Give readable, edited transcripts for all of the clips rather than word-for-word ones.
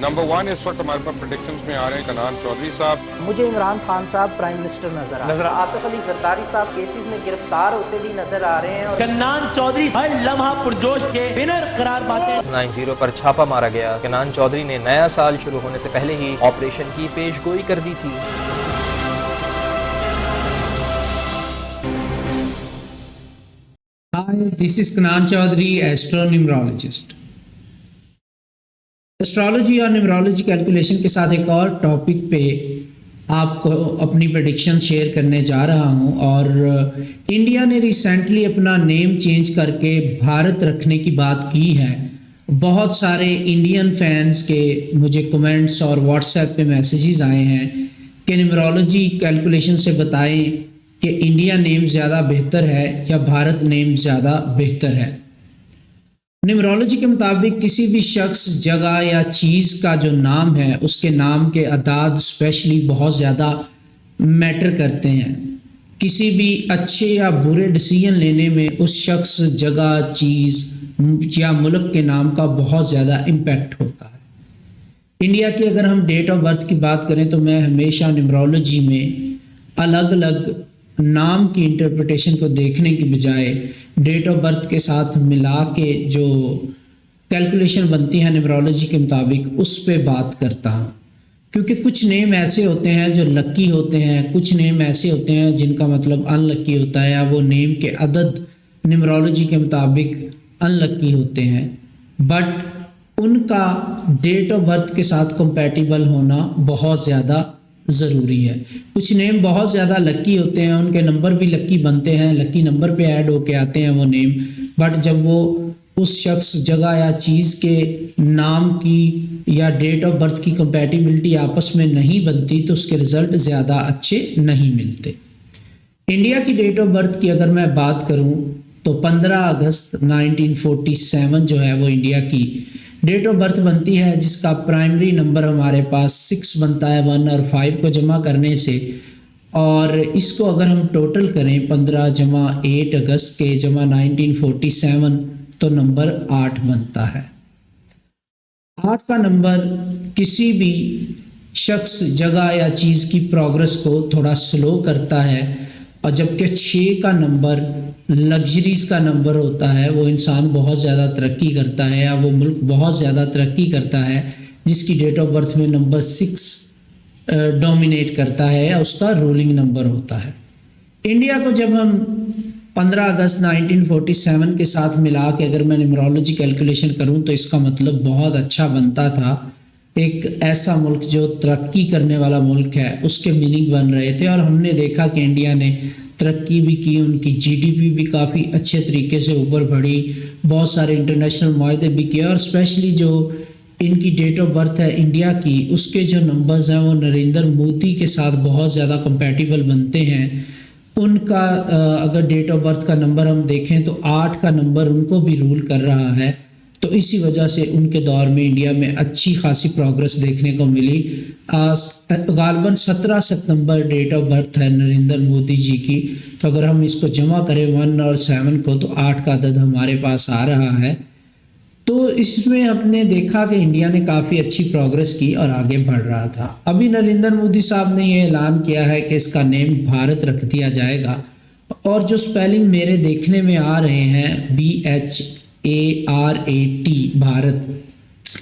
Number 1 इस वक्त हमारे पास प्रेडिक्शंस में आ रहे हैं कनान चौधरी साहब। मुझे इमरान खान साहब प्राइम मिनिस्टर नजर आसिफ अली जरदारी साहब केसेस में गिरफ्तार होते भी नजर आ रहे हैं और कन्नान चौधरी हर लम्हा पुरजोश के विनर करार पाते हैं। 90 पर छापा मारा गया। कन्नान चौधरी ने नया साल शुरू होने से पहले ही ऑपरेशन की पेशगोई कर दी थी। Hi, this is Kannan Chaudhary, astronumerologist. Astrology और न्यूमरोलॉजी कैलकुलेशन के साथ एक और टॉपिक पे आपको अपनी प्रेडिक्शन शेयर करने जा रहा हूं। और इंडिया ने रिसेंटली अपना नेम चेंज करके भारत रखने की बात की है। बहुत सारे इंडियन फैंस के मुझे कमेंट्स और व्हाट्सएप पे मैसेजेस आए हैं कि न्यूमरोलॉजी कैलकुलेशन से बताएं कि इंडिया नेम ज़्यादा बेहतर है या भारत नेम ज़्यादा बेहतर है। न्यूमरोलॉजी के मुताबिक किसी भी शख्स, जगह या चीज़ का जो नाम है उसके नाम के अदाद स्पेशली बहुत ज़्यादा मैटर करते हैं। किसी भी अच्छे या बुरे डिसीजन लेने में उस शख्स, जगह, चीज़ या मुल्क के नाम का बहुत ज़्यादा इम्पैक्ट होता है। इंडिया की अगर हम डेट ऑफ बर्थ की बात करें तो मैं हमेशा न्यूमरोलॉजी में अलग अलग नाम की इंटरप्रिटेशन को देखने की बजाय डेट ऑफ बर्थ के साथ मिला के जो कैलकुलेशन बनती है न्यूमरोलॉजी के मुताबिक उस पे बात करता हूँ। क्योंकि कुछ नेम ऐसे होते हैं जो लकी होते हैं, कुछ नेम ऐसे होते हैं जिनका मतलब अनलकी होता है या वो नेम के अदद न्यूमरोलॉजी के मुताबिक अनलकी होते हैं, बट उनका डेट ऑफ बर्थ के साथ कंपैटिबल होना बहुत ज़्यादा ज़रूरी है। कुछ नेम बहुत ज़्यादा लकी होते हैं, उनके नंबर भी लकी बनते हैं, लकी नंबर पे ऐड होके आते हैं वो नेम, बट जब वो उस शख्स, जगह या चीज़ के नाम की या डेट ऑफ बर्थ की कंपैटिबिलिटी आपस में नहीं बनती तो उसके रिज़ल्ट ज़्यादा अच्छे नहीं मिलते। इंडिया की डेट ऑफ बर्थ की अगर मैं बात करूँ तो 15 अगस्त 1947 जो है वो इंडिया की डेट ऑफ बर्थ बनती है, जिसका प्राइमरी नंबर हमारे पास 6 बनता है 1 और 5 को जमा करने से। और इसको अगर हम टोटल करें 15 जमा 8 अगस्त के जमा 1947 तो नंबर 8 बनता है। 8 का नंबर किसी भी शख्स, जगह या चीज़ की प्रोग्रेस को थोड़ा स्लो करता है, और जबकि 6 का नंबर लग्जरीज़ का नंबर होता है, वो इंसान बहुत ज़्यादा तरक्की करता है या वो मुल्क बहुत ज़्यादा तरक्की करता है जिसकी डेट ऑफ बर्थ में नंबर 6 डोमिनेट करता है या उसका रूलिंग नंबर होता है। इंडिया को जब हम 15 अगस्त 1947 के साथ मिला के अगर मैं न्यूमरोलॉजी कैलकुलेशन करूं तो इसका मतलब बहुत अच्छा बनता था। एक ऐसा मुल्क जो तरक्की करने वाला मुल्क है उसके मीनिंग बन रहे थे, और हमने देखा कि इंडिया ने तरक्की भी की, उनकी जीडीपी भी काफ़ी अच्छे तरीके से ऊपर बढ़ी, बहुत सारे इंटरनेशनल मुआहदे भी किए, और स्पेशली जो इनकी डेट ऑफ बर्थ है इंडिया की, उसके जो नंबर्स हैं वो नरेंद्र मोदी के साथ बहुत ज़्यादा कंपैटिबल बनते हैं। उनका अगर डेट ऑफ बर्थ का नंबर हम देखें तो 8 का नंबर उनको भी रूल कर रहा है, तो इसी वजह से उनके दौर में इंडिया में अच्छी खासी प्रोग्रेस देखने को मिली। गालबन 17 सितंबर डेट ऑफ बर्थ है नरेंद्र मोदी जी की, तो अगर हम इसको जमा करें 1 और 7 को तो 8 का अदद हमारे पास आ रहा है। तो इसमें हमने देखा कि इंडिया ने काफ़ी अच्छी प्रोग्रेस की और आगे बढ़ रहा था। अभी नरेंद्र मोदी साहब ने ये ऐलान किया है कि इसका नेम भारत रख दिया जाएगा, और जो स्पेलिंग मेरे देखने में आ रहे हैं BHARAT भारत,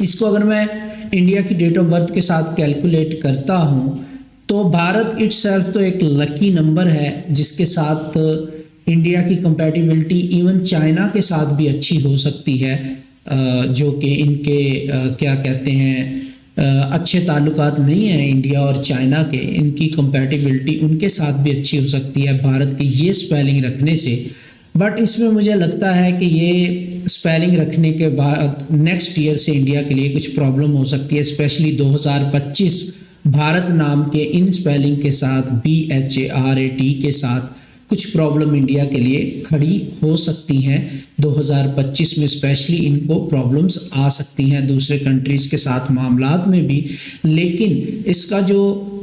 इसको अगर मैं इंडिया की डेट ऑफ बर्थ के साथ कैलकुलेट करता हूँ तो भारत इटसेल्फ तो एक लकी नंबर है जिसके साथ इंडिया की कंपैटिबिलिटी इवन चाइना के साथ भी अच्छी हो सकती है, जो कि इनके क्या कहते हैं अच्छे ताल्लुकात नहीं हैं इंडिया और चाइना के, इनकी कंपैटिबिलिटी उनके साथ भी अच्छी हो सकती है भारत की ये स्पेलिंग रखने से। बट इसमें मुझे लगता है कि ये स्पेलिंग रखने के बाद नेक्स्ट ईयर से इंडिया के लिए कुछ प्रॉब्लम हो सकती है, स्पेशली 2025 भारत नाम के इन स्पेलिंग के साथ BHARAT के साथ कुछ प्रॉब्लम इंडिया के लिए खड़ी हो सकती हैं। 2025 में स्पेशली इनको प्रॉब्लम्स आ सकती हैं दूसरे कंट्रीज़ के साथ मामलात में भी। लेकिन इसका जो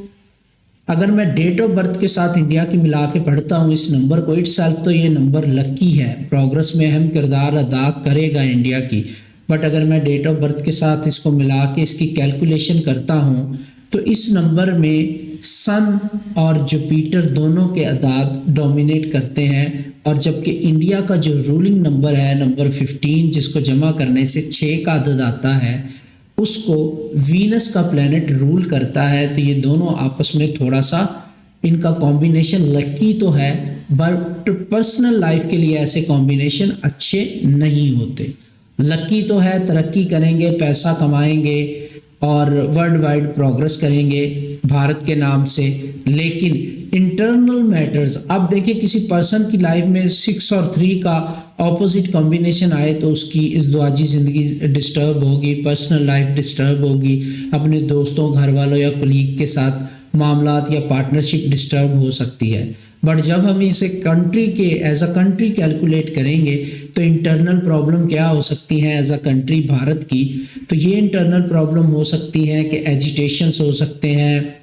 अगर मैं डेट ऑफ बर्थ के साथ इंडिया की मिला के पढ़ता हूँ इस नंबर को, इटसेल्फ तो ये नंबर लकी है, प्रोग्रेस में अहम किरदार अदा करेगा इंडिया की। बट अगर मैं डेट ऑफ बर्थ के साथ इसको मिला के इसकी कैलकुलेशन करता हूँ तो इस नंबर में सन और जुपिटर दोनों के अदाद डोमिनेट करते हैं, और जबकि इंडिया का जो रूलिंग नंबर है नंबर 15, जिसको जमा करने से 6 का अदद आता है, उसको वीनस का प्लैनेट रूल करता है। तो ये दोनों आपस में थोड़ा सा इनका कॉम्बिनेशन लकी तो है, बट पर्सनल लाइफ के लिए ऐसे कॉम्बिनेशन अच्छे नहीं होते। लकी तो है, तरक्की करेंगे, पैसा कमाएंगे और वर्ल्ड वाइड प्रोग्रेस करेंगे भारत के नाम से, लेकिन इंटरनल मैटर्स, अब देखिए किसी पर्सन की लाइफ में 6 और 3 का ऑपोजिट कॉम्बिनेशन आए तो उसकी इज़्दिवाजी ज़िंदगी डिस्टर्ब होगी, पर्सनल लाइफ डिस्टर्ब होगी, अपने दोस्तों, घर वालों या कोलीग के साथ मामलात या पार्टनरशिप डिस्टर्ब हो सकती है। बट जब हम इसे कंट्री के एज अ कंट्री कैलकुलेट करेंगे तो इंटरनल प्रॉब्लम क्या हो सकती हैं एज अ कंट्री भारत की, तो ये इंटरनल प्रॉब्लम हो सकती है कि एजिटेशंस हो सकते हैं,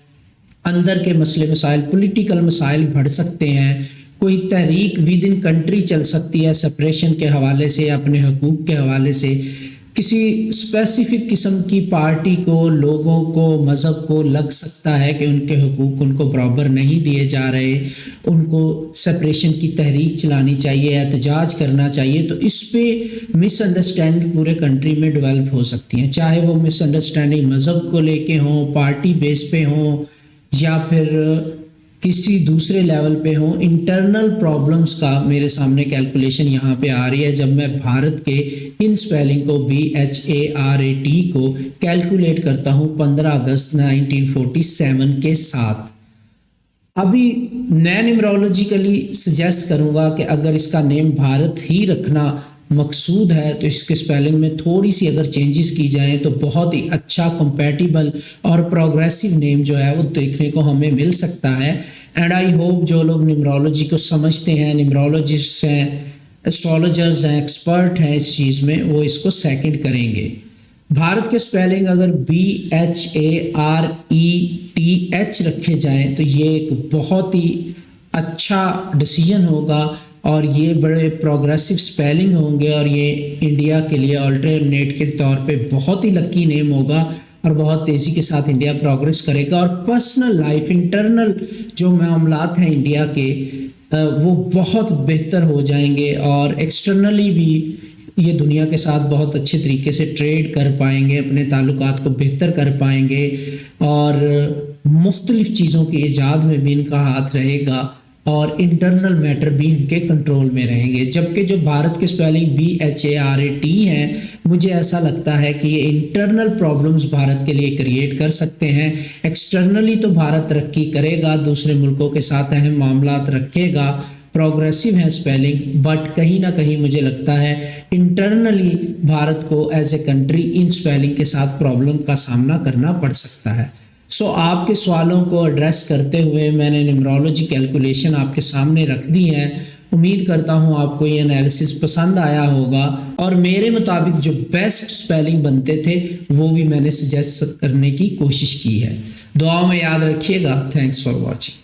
अंदर के मसले मसाइल, पॉलिटिकल मसाइल बढ़ सकते हैं, कोई तहरीक विद इन कंट्री चल सकती है सेपरेशन के हवाले से, अपने हकूक़ के हवाले से, किसी स्पेसिफिक किस्म की पार्टी को, लोगों को, मज़हब को लग सकता है कि उनके हकूक़ उनको बराबर नहीं दिए जा रहे, उनको सेपरेशन की तहरीक चलानी चाहिए, एहतजाज करना चाहिए। तो इस पे मिसअंडरस्टैंडिंग पूरे कंट्री में डेवलप हो सकती हैं, चाहे वो मिसअंडरस्टैंडिंग मज़हब को लेके हों, पार्टी बेस पे हों, या फिर किसी दूसरे लेवल पे हो। इंटरनल प्रॉब्लम्स का मेरे सामने कैलकुलेशन यहाँ पे आ रही है जब मैं भारत के इन स्पेलिंग को BHARAT को कैलकुलेट करता हूँ 15 अगस्त 1947 के साथ। अभी मैं न्यूमरोलॉजिकली सजेस्ट करूँगा कि अगर इसका नेम भारत ही रखना मकसूद है तो इसके स्पेलिंग में थोड़ी सी अगर चेंजेस की जाएं तो बहुत ही अच्छा कंपैटिबल और प्रोग्रेसिव नेम जो है वो देखने को हमें मिल सकता है। एंड आई होप जो लोग न्यूमरोलॉजी को समझते हैं, न्यूमरोलॉजिस्ट हैं, एस्ट्रोलॉजर्स हैं, एक्सपर्ट हैं इस चीज़ में, वो इसको सेकंड करेंगे। भारत के स्पेलिंग अगर BHARETH रखे जाएं तो ये एक बहुत ही अच्छा डिसीजन होगा और ये बड़े प्रोग्रेसिव स्पेलिंग होंगे और ये इंडिया के लिए अल्टरनेट के तौर पे बहुत ही लकी नेम होगा और बहुत तेज़ी के साथ इंडिया प्रोग्रेस करेगा और पर्सनल लाइफ, इंटरनल जो मामलात हैं इंडिया के वो बहुत बेहतर हो जाएंगे और एक्सटर्नली भी ये दुनिया के साथ बहुत अच्छे तरीके से ट्रेड कर पाएंगे, अपने ताल्लुकात को बेहतर कर पाएंगे और मुख्तलिफ़ चीज़ों की ईजाद में भी इनका हाथ रहेगा और इंटरनल मैटर भी इनके कंट्रोल में रहेंगे। जबकि जो भारत के स्पेलिंग BHARAT हैं, मुझे ऐसा लगता है कि ये इंटरनल प्रॉब्लम्स भारत के लिए क्रिएट कर सकते हैं। एक्सटर्नली तो भारत तरक्की करेगा, दूसरे मुल्कों के साथ अहम मामलात रखेगा, प्रोग्रेसिव है स्पेलिंग, बट कहीं ना कहीं मुझे लगता है इंटरनली भारत को as a country in spelling के साथ प्रॉब्लम का सामना करना पड़ सकता है। सो आपके सवालों को एड्रेस करते हुए मैंने न्यूमरोलॉजी कैलकुलेशन आपके सामने रख दी है। उम्मीद करता हूँ आपको ये एनालिसिस पसंद आया होगा और मेरे मुताबिक जो बेस्ट स्पेलिंग बनते थे वो भी मैंने सजेस्ट करने की कोशिश की है। दुआओं में याद रखिएगा। Thanks for watching.